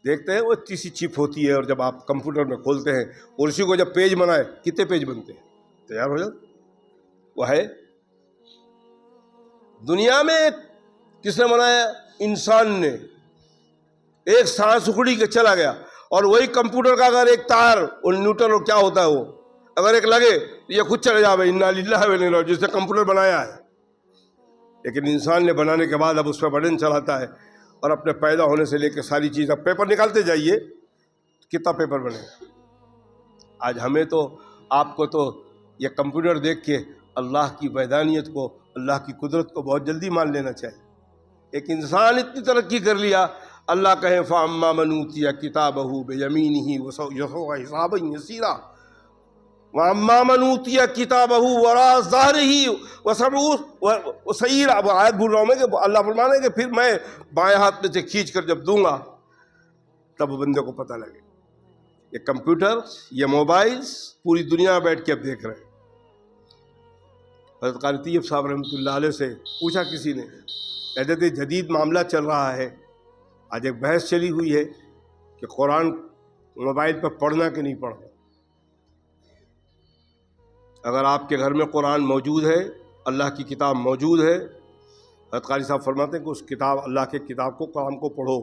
دیکھتے ہیں وہ اتنی سی چپ ہوتی ہے، اور جب آپ کمپیوٹر میں کھولتے ہیں اور اسی کو جب پیج بنائے کتنے پیج بنتے ہیں، تیار ہو جاتے. وہ ہے دنیا میں کس نے بنایا؟ انسان نے. ایک سانس اکھڑی کے چلا گیا، اور وہی کمپیوٹر کا اگر ایک تار اور نیوٹن اور کیا ہوتا ہے وہ اگر ایک لگے تو یہ خود چلے جاوے، انا للہ و انا الیہ راجعون، جس نے کمپیوٹر بنایا ہے. لیکن انسان نے بنانے کے بعد اب اس پہ بٹن چلاتا ہے، اور اپنے پیدا ہونے سے لے کے ساری چیز. اب پیپر نکالتے جائیے کتنا پیپر بنے. آج ہمیں تو آپ کو تو یہ کمپیوٹر دیکھ کے اللہ کی وحدانیت کو، اللہ کی قدرت کو بہت جلدی مان لینا چاہیے. ایک انسان اتنی ترقی کر لیا، اللہ کہے فَأَمَّا مَنْ أُوتِيَ كِتَابَهُ بِيَمِينِهِ فَسَوْفَ حِسَابًا يَسِيرًا وَأَمَّا مَنْ أُوتِيَ كِتَابَهُ وَرَاءَ ظَهْرِهِ وَسَعِيرًا. اب آیت بھول رہا ہوں میں کہ اللہ فرمانے کہ پھر میں بائیں ہاتھ میں سے کھینچ کر جب دوں گا تب بندے کو پتہ لگے. یہ کمپیوٹر، یہ موبائلز پوری دنیا میں بیٹھ کے اب دیکھ رہے ہیں. حضرت قاری طیب صاحب رحمۃ اللہ علیہ سے پوچھا کسی نے، حضرت جدید معاملہ چل رہا ہے، آج ایک بحث چلی ہوئی ہے کہ قرآن موبائل پر پڑھنا کہ نہیں پڑھنا. اگر آپ کے گھر میں قرآن موجود ہے، اللہ کی کتاب موجود ہے، حضرت قاری صاحب فرماتے ہیں کہ اس کتاب، اللہ کے کتاب کو، قرآن کو پڑھو.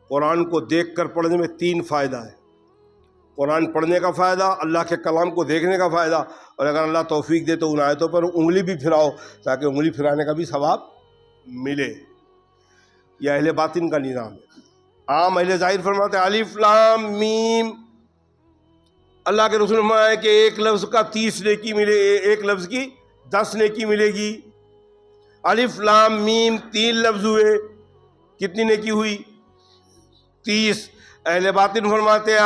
قرآن کو دیکھ کر پڑھنے میں 3 فائدہ ہے. قرآن پڑھنے کا فائدہ، اللہ کے کلام کو دیکھنے کا فائدہ، اور اگر اللہ توفیق دے تو ان آیتوں پر انگلی بھی پھراؤ تاکہ انگلی پھرانے کا بھی ثواب ملے. یہ اہل باطن کا نظام ہے. عام اہل ظاہر فرماتے ہیں الف لام میم. اللہ کے رسول فرمایا کہ ایک لفظ کا 30 نیکی ملے، ایک لفظ کی 10 نیکی ملے گی. الف لام میم 3 لفظ ہوئے، کتنی نیکی ہوئی؟ 30. اہل باطن فرماتے ہیں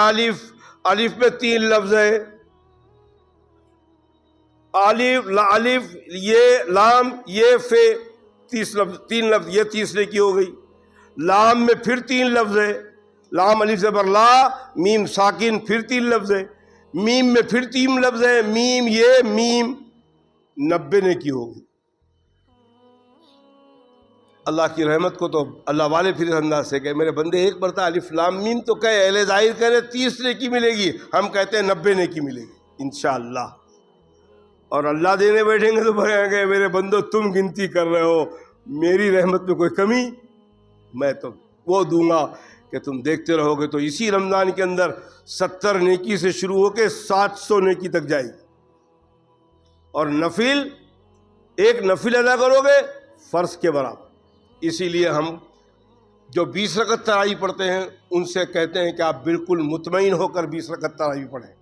الف میں 3 لفظ ہے، الف یہ لام یہ فے، 30 لفظ، 3 لفظ، یہ 30 نیکی ہو گئی. لام میں پھر 3 لفظ ہے، لام الف زبر لا، میم ساکن، پھر 3 لفظ ہے. میم میں پھر 3 لفظ ہے، میم یہ میم، 90 نیکی ہو گئی. اللہ کی رحمت کو تو اللہ والے پھر اس انداز سے کہ میرے بندے ایک مرتبہ الف لام میم تو کہے، اہل ظاہر کہہ رہے 30 نیکی ملے گی، ہم کہتے ہیں 90 نیکی ملے گی انشاءاللہ. اور اللہ دینے بیٹھیں گے تو کہیں گے میرے بندو تم گنتی کر رہے ہو، میری رحمت میں کوئی کمی، میں تو وہ دوں گا کہ تم دیکھتے رہو گے. تو اسی رمضان کے اندر 70 نیکی سے شروع ہو کے 700 نیکی تک جائے گی. اور نفل، ایک نفل ادا کرو گے فرض کے برابر. اسی لیے ہم جو 20 رکعت تراویح پڑھتے ہیں ان سے کہتے ہیں کہ آپ بالکل مطمئن ہو کر 20 رکعت تراویح پڑھیں.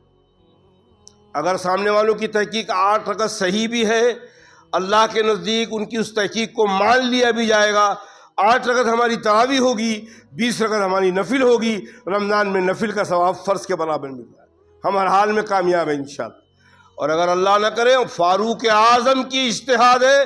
اگر سامنے والوں کی تحقیق 8 رکعت صحیح بھی ہے، اللہ کے نزدیک ان کی اس تحقیق کو مان لیا بھی جائے گا. 8 رکعت ہماری تراویح ہوگی، 20 رکعت ہماری نفل ہوگی. رمضان میں نفل کا ثواب فرض کے برابر مل رہا ہے. ہم ہر حال میں کامیاب ہیں انشاءاللہ. اور اگر اللہ نہ کرے فاروق اعظم کی اجتہاد ہے،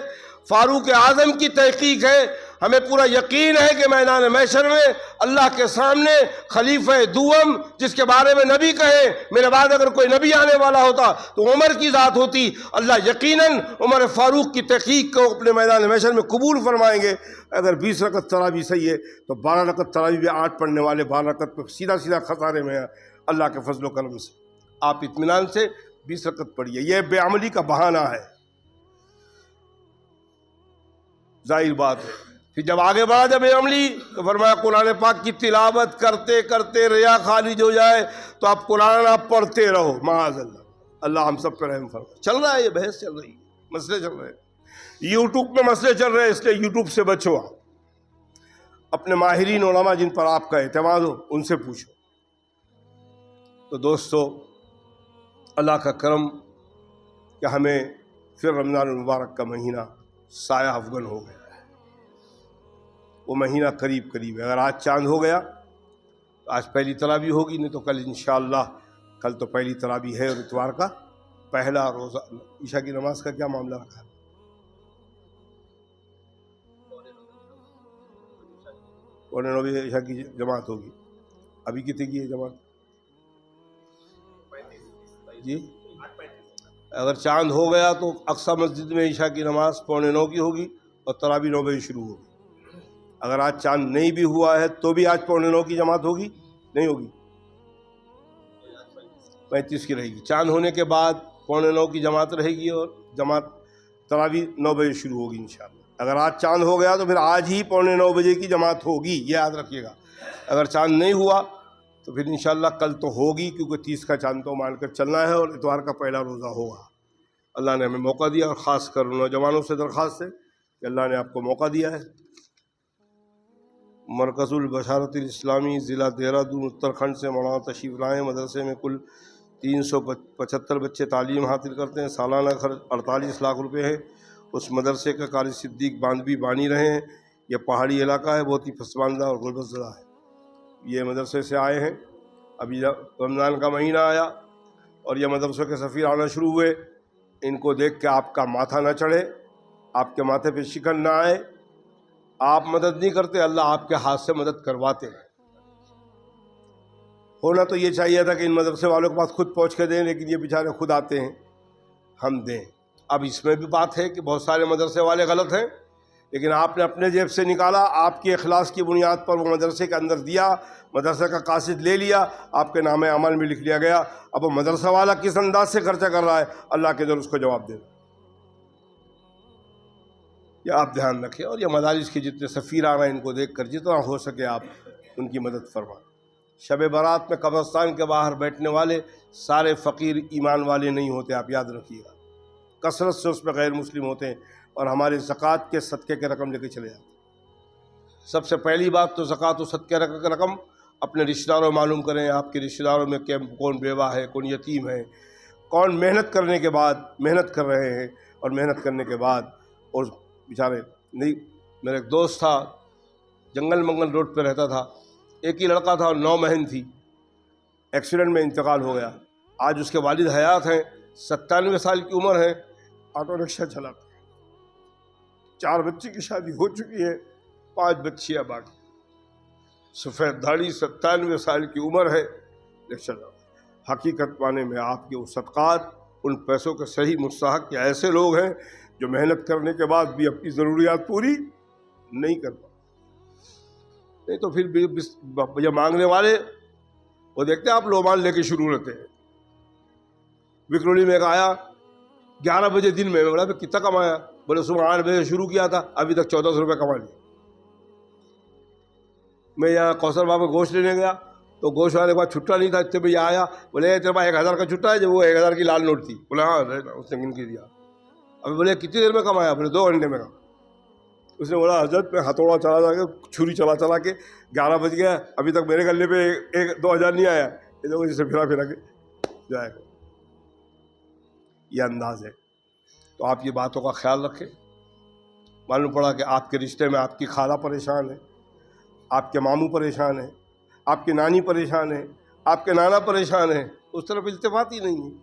فاروق اعظم کی تحقیق ہے، ہمیں پورا یقین ہے کہ میدان محشر میں اللہ کے سامنے خلیفہ دوم، جس کے بارے میں نبی کہے میرے بعد اگر کوئی نبی آنے والا ہوتا تو عمر کی ذات ہوتی، اللہ یقیناً عمر فاروق کی تحقیق کو اپنے میدان محشر میں قبول فرمائیں گے. اگر 20 رکعت تراویح صحیح ہے تو 12 رکعت تراویح بھی 8 پڑھنے والے 12 رکعت پہ سیدھا سیدھا خسارے میں ہیں اللہ کے فضل و کرم سے. آپ اطمینان سے 20 رکعت پڑھیے. یہ بے عملی کا بہانہ ہے، ظاہر بات ہے. پھر جب آگے بڑھا جب بے عملی تو فرمایا قرآن پاک کی تلاوت کرتے کرتے ریا خارج ہو جائے تو آپ قرآن آپ پڑھتے رہو. معاذ اللہ، اللہ ہم سب پہ رحم فرمائے. چل رہا ہے یہ بحث، چل رہی ہے، مسئلے چل رہے ہیں، یوٹیوب میں مسئلے چل رہے ہیں، اس لیے یوٹیوب سے بچو. اپنے ماہرین علماء جن پر آپ کا اعتماد ہو ان سے پوچھو. تو دوستو، اللہ کا کرم کہ ہمیں پھر رمضان المبارک کا مہینہ سایہ افغن ہو گیا ہے. وہ مہینہ قریب قریب ہے. اگر آج چاند ہو گیا تو آج پہلی تراویح ہوگی، نہیں تو کل انشاءاللہ. کل تو پہلی تراویح ہے اور اتوار کا پہلا روزہ. عشاء کی نماز کا کیا معاملہ رکھا ہے؟ 9:15 بجے عشاء کی جماعت ہوگی. ابھی کتنے کی ہے جماعت جی؟ اگر چاند ہو گیا تو اقصی مسجد میں عشاء کی نماز 9:15 کی ہوگی اور تراویح 9 بجے شروع ہوگی. اگر آج چاند نہیں بھی ہوا ہے تو بھی آج 8:45 کی جماعت ہوگی؟ نہیں ہوگی، 35 کی رہے گی۔ چاند ہونے کے بعد 8:45 کی جماعت رہے گی اور جماعت تراویح 9 بجے شروع ہوگی انشاءاللہ۔ اگر آج چاند ہو گیا تو پھر آج ہی 8:45 بجے کی جماعت ہوگی، یہ یاد رکھیے گا۔ اگر چاند نہیں ہوا تو پھر انشاءاللہ کل تو ہوگی، کیونکہ 30 کا چاند تو مان کر چلنا ہے اور اتوار کا پہلا روزہ ہوگا۔ اللہ نے ہمیں موقع دیا، اور خاص کر نوجوانوں سے درخواست ہے کہ اللہ نے آپ کو موقع دیا ہے۔ مرکز البشارت الاسلامی ضلع دہرادون اتراکھنڈ سے مولانا تشریف لائے۔ مدرسے میں کل 375 بچے تعلیم حاصل کرتے ہیں۔ سالانہ خرچ 48 لاکھ روپے ہے۔ اس مدرسے کا قاری صدیق باندھوی بانی رہے ہیں۔ یہ پہاڑی علاقہ ہے، بہت ہی پسماندہ اور غربت زدہ ہے۔ یہ مدرسے سے آئے ہیں، ابھی رمضان کا مہینہ آیا اور یہ مدرسوں کے سفیر آنا شروع ہوئے۔ ان کو دیکھ کے آپ کا ماتھا نہ چڑھے، آپ کے ماتھے پہ شکن نہ آئے۔ آپ مدد نہیں کرتے، اللہ آپ کے ہاتھ سے مدد کرواتے ہیں۔ ہونا تو یہ چاہیے تھا کہ ان مدرسے والوں کے پاس خود پہنچ کے دیں، لیکن یہ بیچارے خود آتے ہیں، ہم دیں۔ اب اس میں بھی بات ہے کہ بہت سارے مدرسے والے غلط ہیں، لیکن آپ نے اپنے جیب سے نکالا، آپ کے اخلاص کی بنیاد پر وہ مدرسے کے اندر دیا، مدرسے کا قاصد لے لیا، آپ کے نام عمل میں لکھ لیا گیا۔ اب وہ مدرسہ والا کس انداز سے خرچہ کر رہا ہے، اللہ کے در اس کو جواب دینا۔ یہ آپ دھیان رکھیں، اور یہ مدارس کے جتنے سفیر آ رہے ہیں ان کو دیکھ کر جتنا ہو سکے آپ ان کی مدد فرمائیں۔ شب برات میں قبرستان کے باہر بیٹھنے والے سارے فقیر ایمان والے نہیں ہوتے، آپ یاد رکھیے گا۔ کثرت سے اس میں غیر مسلم ہوتے ہیں اور ہمارے زکوٰۃ کے صدقے کے رقم لے کے چلے جاتے ہیں۔ سب سے پہلی بات تو زکوٰۃ و صدقے کا رقم اپنے رشتہ داروں معلوم کریں۔ آپ کے رشتہ داروں میں کون بیوہ ہے، کون یتیم ہے، کون محنت کرنے کے بعد محنت کر رہے ہیں، اور محنت کرنے کے بعد اور بیچارے نہیں۔ میرا ایک دوست تھا، جنگل منگل روڈ پہ رہتا تھا، ایک ہی لڑکا تھا اور 9 بہن تھی، ایکسیڈنٹ میں انتقال ہو گیا۔ آج اس کے والد حیات ہیں، 97 سال کی عمر ہے، آٹو رکشہ چلاتے ہیں، 4 بچے کی شادی ہو چکی ہے، 5 بچیاں باقی، سفید داڑھی، 97 سال کی عمر ہے، رکشہ چلاتے۔ حقیقت معنی میں آپ کے وہ صدقات ان پیسوں کے صحیح مستحق یا ایسے لوگ ہیں جو محنت کرنے کے بعد بھی اپنی ضروریات پوری نہیں کر پاتے۔ نہیں تو پھر یہ مانگنے والے وہ دیکھتے ہیں آپ لومان لے کے شروع رہتے ہیں۔ وکرولی میں ایک آیا 11 بجے دن میں بولا کتنا کمایا؟ بولے صبح 8 بجے شروع کیا تھا، ابھی تک 1400 روپے کما لیے۔ میں یہاں کوثر باغ میں گوشت لینے گیا تو گوشت والے کے پاس چھٹا نہیں تھا، اتنے بجے آیا، بولے تیرے پاس 1000 کا چھٹا ہے؟ جب وہ 1000 کی لال نوٹ تھی، بولے ہاں، اس نے گن کے دیا۔ ابھی بولے کتنی دیر میں کمایا؟ بولے 2 گھنٹے میں کما۔ اس نے بولا حضرت میں ہتھوڑا چلا کے چھری چلا کے 11 بج گیا، ابھی تک میرے گلے پہ 2,000 نہیں آیا، اسے پھرا کے جائے گا۔ یہ انداز ہے۔ تو آپ یہ باتوں کا خیال رکھیں۔ معلوم پڑا کہ آپ کے رشتے میں آپ کی خالہ پریشان ہے، آپ کے ماموں پریشان ہے، آپ کی نانی پریشان ہے، آپ کے نانا پریشان ہے، اس طرف التفات ہی نہیں ہے۔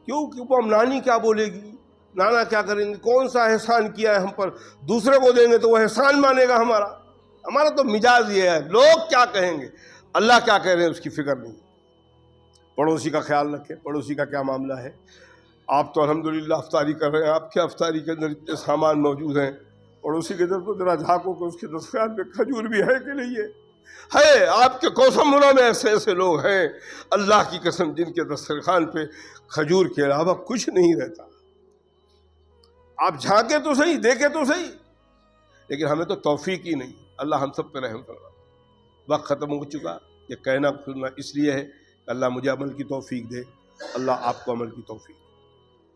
کیوں؟ کیونکہ ہم نانی کیا بولے گی، نانا کیا کریں گے، کون سا احسان کیا ہے ہم پر، دوسرے کو دیں گے تو وہ احسان مانے گا ہمارا تو مزاج یہ ہے، لوگ کیا کہیں گے، اللہ کیا کہہ رہے ہیں اس کی فکر نہیں۔ پڑوسی کا خیال رکھیں، پڑوسی کا کیا معاملہ ہے۔ آپ تو الحمدللہ افطاری کر رہے ہیں، آپ کے افطاری کے اندر اتنے سامان موجود ہیں، پڑوسی کے طرف تو ذرا جھانکو کہ اس کے دسترخوان میں کھجور بھی ہے کہ نہیں ہے۔ آپ کے کوسمبرا میں ایسے لوگ ہیں اللہ کی قسم جن کے دسترخوان پہ کھجور کے علاوہ کچھ نہیں رہتا۔ آپ جھانکے تو صحیح، دیکھے تو صحیح، لیکن ہمیں تو توفیق ہی نہیں۔ اللہ ہم سب پہ رحم فرمائے۔ وقت ختم ہو چکا، یہ کہنا سننا اس لیے ہے کہ اللہ مجھے عمل کی توفیق دے، اللہ آپ کو عمل کی توفیق دے۔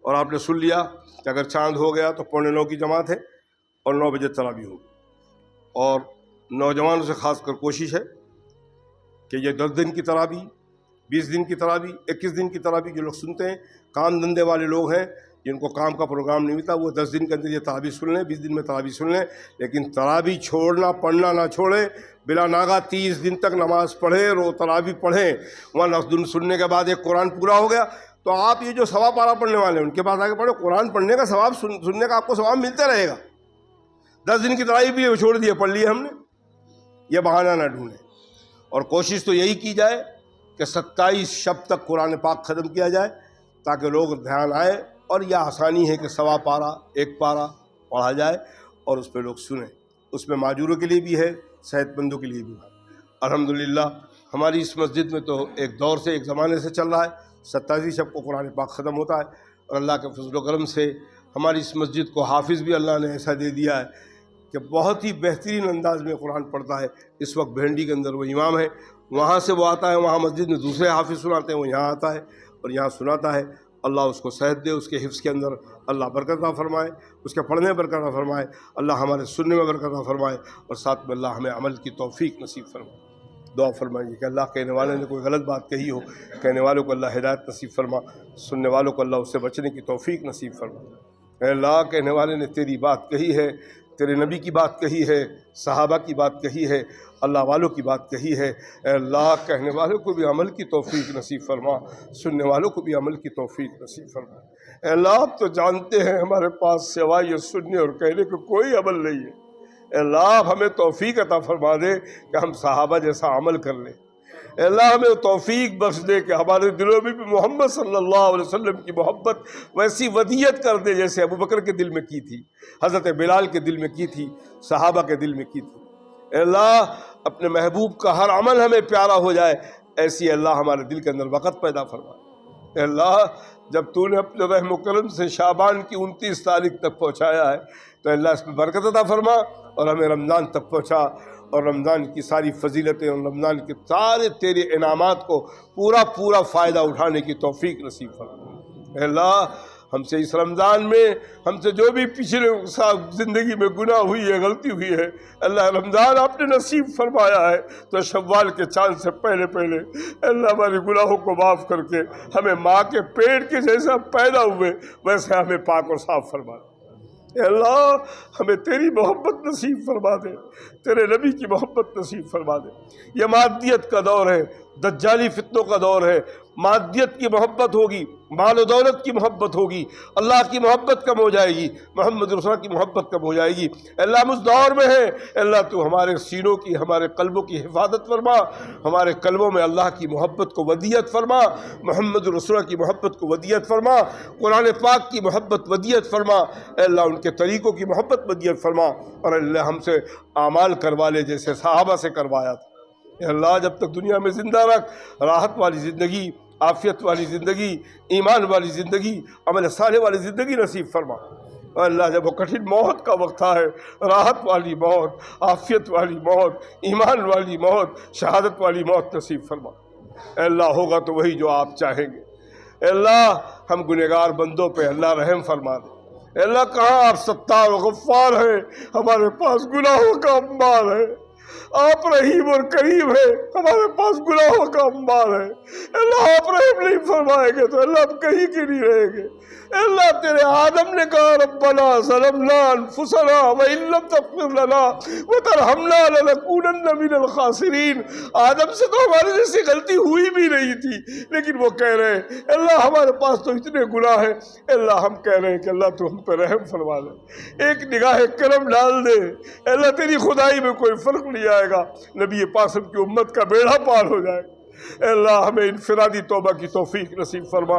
اور آپ نے سن لیا کہ اگر چاند ہو گیا تو 9:15 کی جماعت ہے اور 9 بجے تراویح ہوگی۔ اور نوجوانوں سے خاص کر کوشش ہے کہ یہ 10 دن کی تراویح، 20 دن کی تراویح، 21 دن کی تراویح، جو لوگ سنتے ہیں کام دھندے والے لوگ ہیں جن کو کام کا پروگرام نہیں ملتا، وہ 10 دن کے اندر یہ تراویح سن لیں، 20 دن میں تراویح سن لیں، لیکن تراویح چھوڑنا، پڑھنا نہ چھوڑیں، بلا ناغہ 30 دن تک نماز پڑھیں، تراویح پڑھیں۔ وہاں 10 دن سننے کے بعد ایک قرآن پورا ہو گیا تو آپ یہ جو سوا پارہ پڑھنے والے ہیں ان کے پاس آ کے پڑھو، قرآن پڑھنے کا ثواب، سننے کا آپ کو ثواب ملتا رہے گا۔ 10 دن کی تراویح بھی چھوڑ دیے، پڑھ لیے ہم نے، یہ بہانہ نہ ڈھونڈیں۔ اور کوشش تو یہی کی جائے کہ 27 شب تک قرآن پاک ختم کیا جائے تاکہ لوگ دھیان آئے، اور یہ آسانی ہے کہ سوا پارہ، 1 پارہ پڑھا جائے اور اس پہ لوگ سنیں۔ اس میں معذوروں کے لیے بھی ہے، صحت مندوں کے لیے بھی ہے۔ الحمدللہ ہماری اس مسجد میں تو ایک دور سے، ایک زمانے سے چل رہا ہے، 27 شب کو قرآن پاک ختم ہوتا ہے، اور اللہ کے فضل و کرم سے ہماری اس مسجد کو حافظ بھی اللہ نے ایسا دے دیا ہے کہ بہت ہی بہترین انداز میں قرآن پڑھتا ہے۔ اس وقت بھنڈی کے اندر وہ امام ہے، وہاں سے وہ آتا ہے، وہاں مسجد میں دوسرے حافظ سناتے ہیں، وہ یہاں آتا ہے اور یہاں سناتا ہے۔ اللہ اس کو صحت دے، اس کے حفظ کے اندر اللہ برکت عطا فرمائے، اس کے پڑھنے میں برکت عطا فرمائے، اللہ ہمارے سننے میں برکت عطا فرمائے، اور ساتھ میں اللہ ہمیں عمل کی توفیق نصیب فرمائے۔ دعا فرمائیے کہ اللہ کہنے والے نے کوئی غلط بات کہی ہو، کہنے والوں کو اللہ ہدایت نصیب فرما، سننے والوں کو اللہ اس سے بچنے کی توفیق نصیب فرما۔ اے اللہ کہنے والے نے تیری بات کہی ہے، تیرے نبی کی بات کہی ہے، صحابہ کی بات کہی ہے، اللہ والوں کی بات کہی ہے، اے اللہ کہنے والوں کو بھی عمل کی توفیق نصیب فرما، سننے والوں کو بھی عمل کی توفیق نصیب فرما۔ اے اللہ آپ تو جانتے ہیں ہمارے پاس سوائے یہ سننے اور کہنے کو کوئی عمل نہیں ہے۔ اے اللہ آپ ہمیں توفیق عطا فرما دے کہ ہم صحابہ جیسا عمل کر لیں۔ اے اللہ ہمیں توفیق بخش دے کہ ہمارے دلوں میں بھی محمد صلی اللہ علیہ وسلم کی محبت ویسی ودیت کر دے جیسے ابو بکر کے دل میں کی تھی، حضرت بلال کے دل میں کی تھی، صحابہ کے دل میں کی تھی۔ اے اللہ اپنے محبوب کا ہر عمل ہمیں پیارا ہو جائے، ایسی اللہ ہمارے دل کے اندر وقت پیدا فرما۔ اے اللہ جب تو نے اپنے رحم و کرم سے شعبان کی 29 تاریخ تک پہنچایا ہے تو اللہ اس میں برکت عطا فرما، اور ہمیں رمضان تک پہنچا، اور رمضان کی ساری فضیلتیں اور رمضان کے سارے تیرے انعامات کو پورا فائدہ اٹھانے کی توفیق نصیب فرما۔ اے اللہ ہم سے اس رمضان میں ہم سے جو بھی پچھلے زندگی میں گناہ ہوئی ہے، غلطی ہوئی ہے، اللہ رمضان آپ نے نصیب فرمایا ہے تو شوال کے چاند سے پہلے اللہ ہمارے گناہوں کو معاف کر کے ہمیں ماں کے پیٹ کے جیسا پیدا ہوئے ویسے ہمیں پاک اور صاف فرما۔ اے اللہ ہمیں تیری محبت نصیب فرما دے، تیرے نبی کی محبت نصیب فرما دے۔ یہ مادیت کا دور ہے، دجالی فتنوں کا دور ہے، مادیت کی محبت ہوگی، مال و دولت کی محبت ہوگی، اللہ کی محبت کم ہو جائے گی، محمد رسول کی محبت کم ہو جائے گی۔ اے اللہ ہم اس دور میں ہیں، اے اللہ تو ہمارے سینوں کی، ہمارے قلبوں کی حفاظت فرما، ہمارے قلبوں میں اللہ کی محبت کو ودیت فرما، محمد رسول کی محبت کو ودیت فرما، قرآن پاک کی محبت ودیت فرما، اے اللہ ان کے طریقوں کی محبت ودیت فرما، اور اللہ ہم سے اعمال کروا لے جیسے صحابہ سے کروایا تھا۔ اے اللہ جب تک دنیا میں زندہ رکھ، راحت والی زندگی، عافیت والی زندگی، ایمان والی زندگی، عمل صالح والی زندگی نصیب فرما۔ اور اللہ جب وہ کٹھن موت کا وقت ہے، راحت والی موت، عافیت والی موت، ایمان والی موت، شہادت والی موت نصیب فرما۔ اے اللہ ہوگا تو وہی جو آپ چاہیں گے۔ اے اللہ ہم گنہگار بندوں پہ اللہ رحم فرما دے۔ اے اللہ کہاں آپ ستار و غفار ہیں، ہمارے پاس گناہوں کا انبار ہے، آپ رحیم اور کریم ہے، ہمارے پاس گناہوں کا انبار ہے۔ اللہ آپ رحم نہیں فرمائیں گے تو اللہ ہم کہیں کے نہیں رہیں گے۔ اللہ تیرے آدم نے کہا ربنا ظلمنا انفسنا وان لم تغفر لنا وترحمنا لنکونن من الخاسرین۔ آدم سے تو ہماری جیسی غلطی ہوئی بھی نہیں تھی، لیکن وہ کہہ رہے ہیں اللہ ہمارے پاس تو اتنے گناہ ہیں، اللہ ہم کہہ رہے ہیں کہ اللہ تو ہم پہ رحم فرما دے، ایک نگاہ کرم ڈال دے۔ اللہ تیری خدائی میں کوئی فرق نہیں آئے گا، نبی پاک کی امت کا بیڑا پار ہو جائے گا۔ اے اللہ ہمیں انفرادی توبہ کی توفیق نصیب فرما،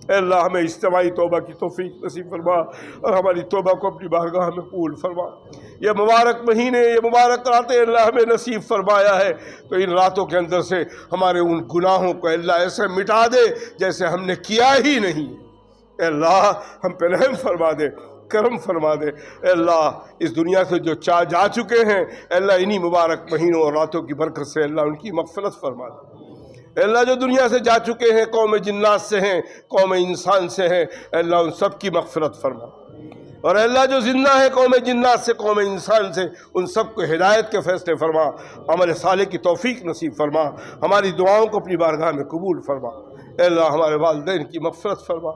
اے اللہ ہمیں اجتماعی توبہ کی توفیق نصیب فرما، اور ہماری توبہ کو اپنی بارگاہ میں قبول فرما۔ یہ مبارک مہینے، یہ مبارک راتیں اللہ ہمیں نصیب فرمایا ہے تو ان راتوں کے اندر سے ہمارے ان گناہوں کو اللہ ایسے مٹا دے جیسے ہم نے کیا ہی نہیں۔ اے اللہ ہم پہ رحم فرما دے، کرم فرما دے۔ اے اللہ اس دنیا سے جو جا چکے ہیں، اے اللہ انہی مبارک مہینوں اور راتوں کی برکت سے اللہ ان کی مغفرت فرما دے۔ اے اللہ جو دنیا سے جا چکے ہیں، قوم جنات سے ہیں، قوم انسان سے ہیں، اے اللہ ان سب کی مغفرت فرما، اور اے اللہ جو زندہ ہے قوم جنات سے، قوم انسان سے، ان سب کو ہدایت کے فیصلے فرما، عمل صالح کی توفیق نصیب فرما، ہماری دعاؤں کو اپنی بارگاہ میں قبول فرما۔ اے اللہ ہمارے والدین کی مغفرت فرما،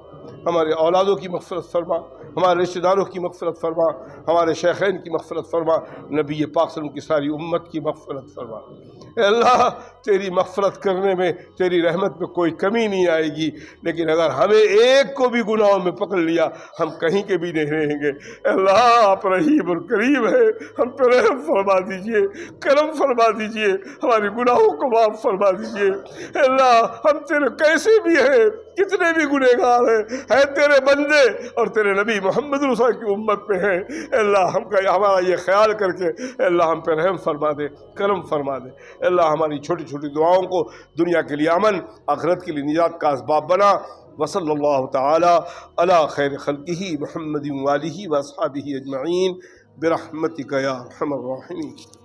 ہمارے اولادوں کی مغفرت فرما، ہمارے رشتہ داروں کی مغفرت فرما، ہمارے شیخین کی مغفرت فرما، نبی پاک صلی اللہ علیہ وسلم کی ساری امت کی مغفرت فرما۔ اے اللہ تیری مغفرت کرنے میں، تیری رحمت میں کوئی کمی نہیں آئے گی، لیکن اگر ہمیں ایک کو بھی گناہوں میں پکڑ لیا ہم کہیں کے بھی نہیں رہیں گے۔ اے اللہ آپ رحیم اور کریم ہے، ہم پہ رحم فرما دیجئے، کرم فرما دیجئے، ہمارے گناہوں کو معاف فرما دیجئے۔ اے اللہ ہم تیرے کیسے جتنے بھی ہیں، کتنے بھی گنہگار ہیں تیرے بندے اور تیرے نبی محمد رسول کی امت میں ہیں۔ اے اللہ ہمارا یہ خیال کر کے اے اللہ ہم پہ رحم فرما دے، کرم فرما دے۔ اے اللہ ہماری چھوٹی چھوٹی دعاؤں کو دنیا کے لیے امن، آخرت کے لیے نجات کا اسباب بنا۔ وصلی اللہ تعالی علی خیر خلقہ محمد وآلہ واصحابہ اجمعین برحمتک یا ارحم الراحمین۔